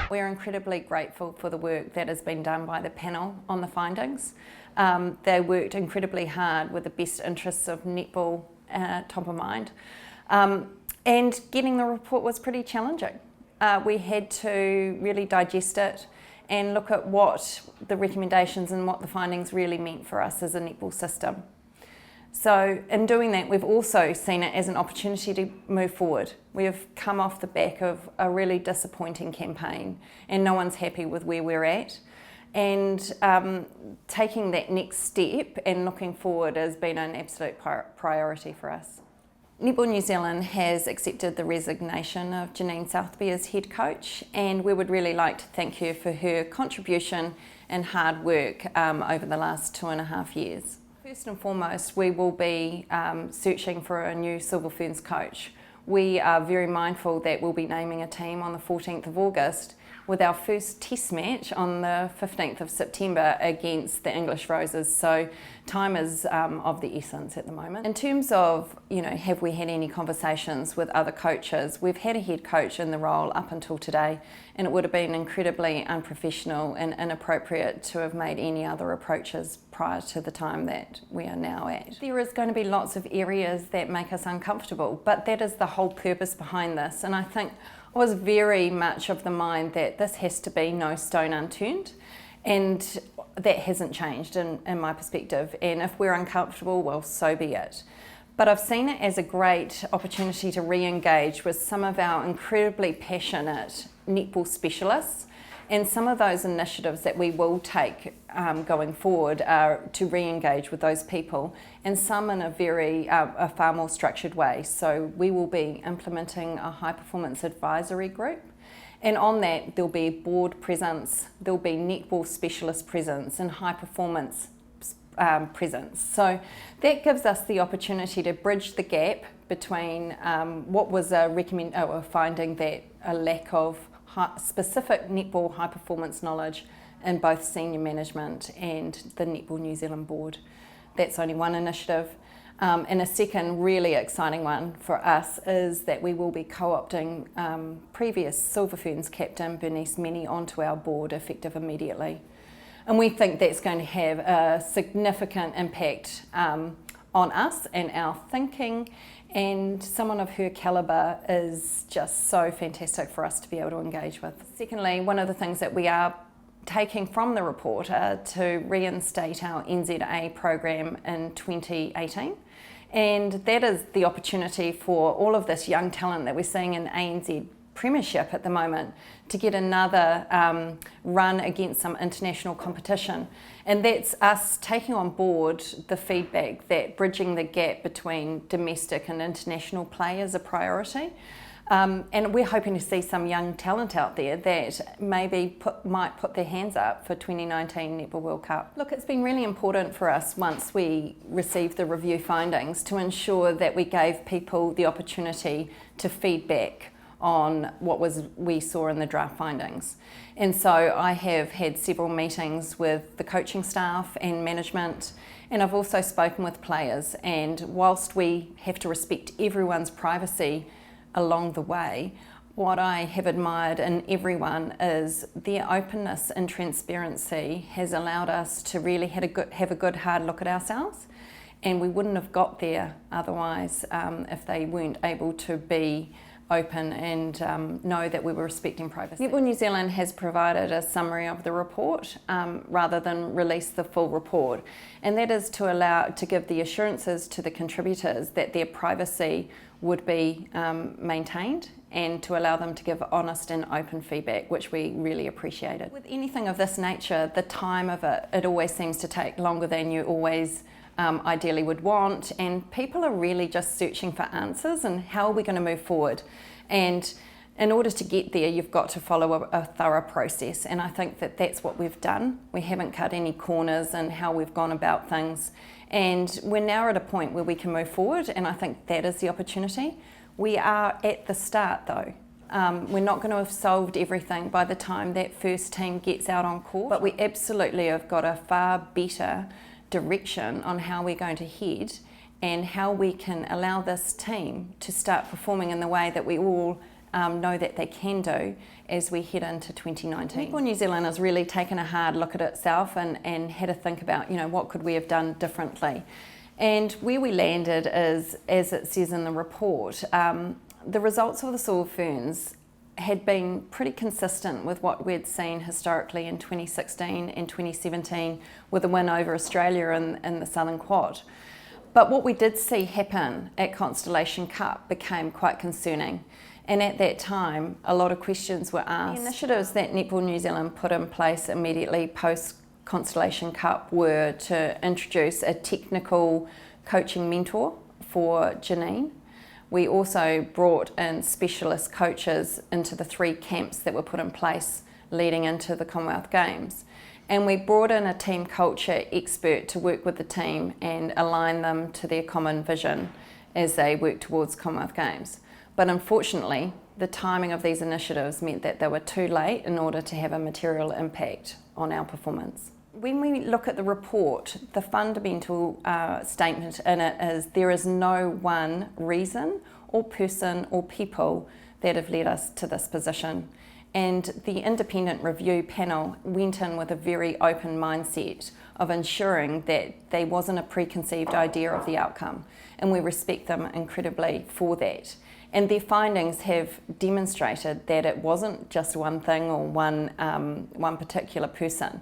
We're incredibly grateful for the work that has been done by the panel on the findings. They worked incredibly hard with the best interests of netball top of mind. And getting the report was pretty challenging. We had to really digest it and look at what the recommendations and what the findings really meant for us as a netball system. So in doing that, we've also seen it as an opportunity to move forward. We have come off the back of a really disappointing campaign and no one's happy with where we're at. And taking that next step and looking forward has been an absolute priority for us. Netball New Zealand has accepted the resignation of Janine Southby as head coach, and we would really like to thank her for her contribution and hard work over the last 2.5 years. First and foremost, we will be searching for a new Silver Ferns coach. We are very mindful that we'll be naming a team on the 14th of August with our first test match on the 15th of September against the English Roses. So time is of the essence at the moment. In terms of, have we had any conversations with other coaches? We've had a head coach in the role up until today, and it would have been incredibly unprofessional and inappropriate to have made any other approaches prior to the time that we are now at. There is going to be lots of areas that make us uncomfortable, but that is the whole purpose behind this. And I think I was very much of the mind that this has to be no stone unturned, and that hasn't changed in my perspective. And if we're uncomfortable, well, so be it. But I've seen it as a great opportunity to re-engage with some of our incredibly passionate netball specialists, and some of those initiatives that we will take going forward are to re-engage with those people, and some in a far more structured way. So we will be implementing a high performance advisory group, and on that there'll be board presence, there'll be netball specialist presence and high performance presence. So that gives us the opportunity to bridge the gap between what was a finding that a lack of specific netball high performance knowledge in both senior management and the Netball New Zealand board. That's only one initiative. And a second really exciting one for us is that we will be co-opting previous Silver Ferns captain Bernice Meni onto our board effective immediately. And we think that's going to have a significant impact on us and our thinking, and someone of her calibre is just so fantastic for us to be able to engage with. Secondly, one of the things that we are taking from the report are to reinstate our NZA program in 2018. And that is the opportunity for all of this young talent that we're seeing in ANZ Premiership at the moment to get another run against some international competition. And that's us taking on board the feedback that bridging the gap between domestic and international play is a priority. And we're hoping to see some young talent out there that maybe might put their hands up for 2019 Netball World Cup. Look, it's been really important for us once we received the review findings to ensure that we gave people the opportunity to feedback on what we saw in the draft findings. And so I have had several meetings with the coaching staff and management, and I've also spoken with players, and whilst we have to respect everyone's privacy along the way, what I have admired in everyone is their openness and transparency has allowed us to really have a good hard look at ourselves, and we wouldn't have got there otherwise if they weren't able to be open and know that we were respecting privacy. Netball New Zealand has provided a summary of the report rather than release the full report, and that is to give the assurances to the contributors that their privacy would be maintained and to allow them to give honest and open feedback, which we really appreciated. With anything of this nature, the time of it always seems to take longer than you always ideally would want, and people are really just searching for answers and how are we going to move forward. And in order to get there, you've got to follow a thorough process, and I think that that's what we've done. We haven't cut any corners in how we've gone about things, and we're now at a point where we can move forward, and I think that is the opportunity. We are at the start though. We're not going to have solved everything by the time that first team gets out on court, but we absolutely have got a far better direction on how we're going to head and how we can allow this team to start performing in the way that we all know that they can do as we head into 2019. Netball New Zealand has really taken a hard look at itself and had to think about, what could we have done differently. And where we landed is, as it says in the report, the results of the Silver Ferns had been pretty consistent with what we'd seen historically in 2016 and 2017 with a win over Australia in the Southern Quad. But what we did see happen at Constellation Cup became quite concerning. And at that time, a lot of questions were asked. The initiatives that Netball New Zealand put in place immediately post Constellation Cup were to introduce a technical coaching mentor for Janine. We also brought in specialist coaches into the 3 camps that were put in place leading into the Commonwealth Games. And we brought in a team culture expert to work with the team and align them to their common vision as they work towards Commonwealth Games. But unfortunately, the timing of these initiatives meant that they were too late in order to have a material impact on our performance. When we look at the report, the fundamental statement in it is there is no one reason or person or people that have led us to this position. And the independent review panel went in with a very open mindset of ensuring that there wasn't a preconceived idea of the outcome. And we respect them incredibly for that. And their findings have demonstrated that it wasn't just one thing or one particular person.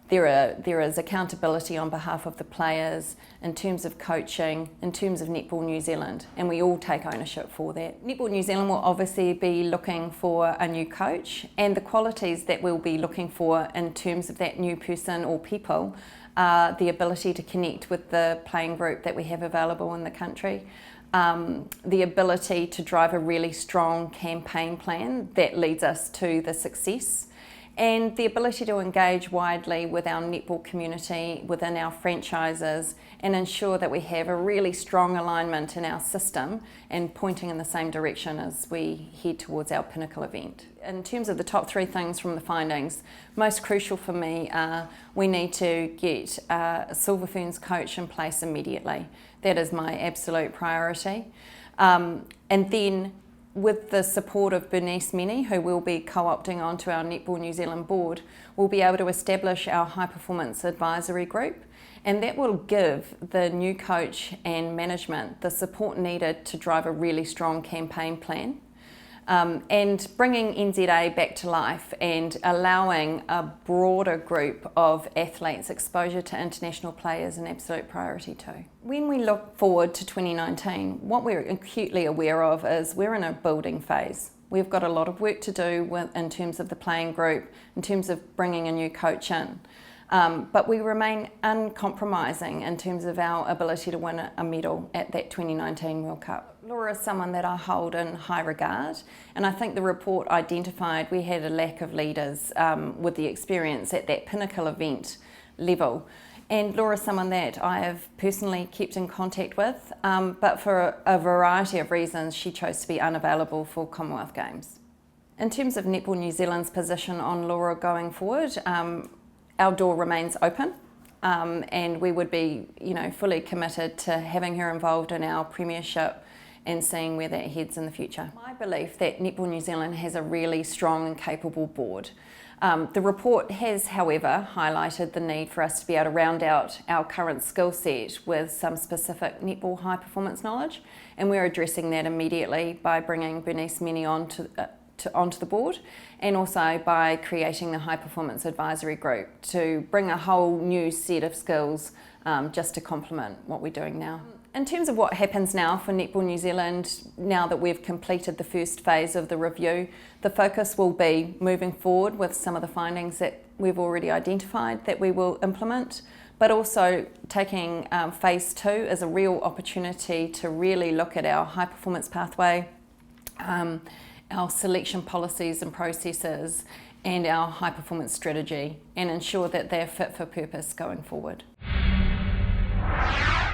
There is accountability on behalf of the players in terms of coaching, in terms of Netball New Zealand, and we all take ownership for that. Netball New Zealand will obviously be looking for a new coach, and the qualities that we'll be looking for in terms of that new person or people are the ability to connect with the playing group that we have available in the country, the ability to drive a really strong campaign plan that leads us to the success, and the ability to engage widely with our netball community, within our franchises, and ensure that we have a really strong alignment in our system and pointing in the same direction as we head towards our pinnacle event. In terms of the top 3 things from the findings, most crucial for me are we need to get a Silver Ferns coach in place immediately. That is my absolute priority. And then with the support of Bernice Mini, who will be co-opting onto our Netball New Zealand board, we'll be able to establish our high performance advisory group, and that will give the new coach and management the support needed to drive a really strong campaign plan. And bringing NZA back to life and allowing a broader group of athletes exposure to international players an absolute priority too. When we look forward to 2019, what we're acutely aware of is we're in a building phase. We've got a lot of work to do in terms of the playing group, in terms of bringing a new coach in. But we remain uncompromising in terms of our ability to win a medal at that 2019 World Cup. Laura is someone that I hold in high regard, and I think the report identified we had a lack of leaders with the experience at that pinnacle event level. And Laura is someone that I have personally kept in contact with, but for a variety of reasons she chose to be unavailable for Commonwealth Games. In terms of Netball New Zealand's position on Laura going forward, our door remains open, and we would be, fully committed to having her involved in our premiership and seeing where that heads in the future. My belief that Netball New Zealand has a really strong and capable board. The report has, however, highlighted the need for us to be able to round out our current skill set with some specific netball high performance knowledge, and we're addressing that immediately by bringing Bernice Mini onto the board, and also by creating the high performance advisory group to bring a whole new set of skills just to complement what we're doing now. In terms of what happens now for Netball New Zealand, now that we've completed the first phase of the review, the focus will be moving forward with some of the findings that we've already identified that we will implement, but also taking phase 2 as a real opportunity to really look at our high performance pathway, our selection policies and processes, and our high performance strategy, and ensure that they're fit for purpose going forward.